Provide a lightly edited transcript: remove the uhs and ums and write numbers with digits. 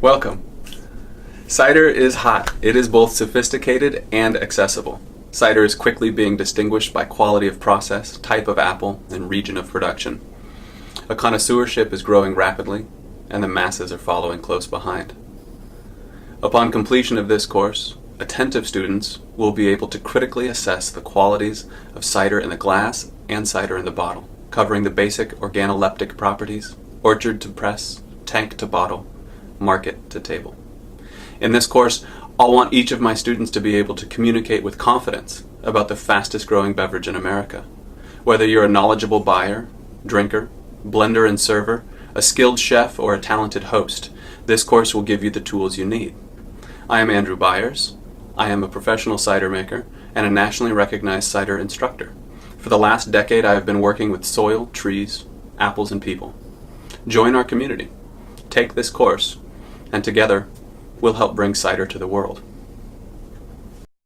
Welcome. Cider is hot. It is both sophisticated and accessible. Cider is quickly being distinguished by quality of process, type of apple, and region of production. A connoisseurship is growing rapidly, and the masses are following close behind. Upon completion of this course, attentive students will be able to critically assess the qualities of cider in the glass and cider in the bottle, covering the basic organoleptic properties, orchard to press, tank to bottle, market to table. In this course, I'll want each of my students to be able to communicate with confidence about the fastest growing beverage in America. Whether you're a knowledgeable buyer, drinker, blender and server, a skilled chef, or a talented host, this course will give you the tools you need. I am Andrew Byers. I am a professional cider maker and a nationally recognized cider instructor. For the last decade, I have been working with soil, trees, apples, and people. Join our community. Take this course, and together, we'll help bring cider to the world.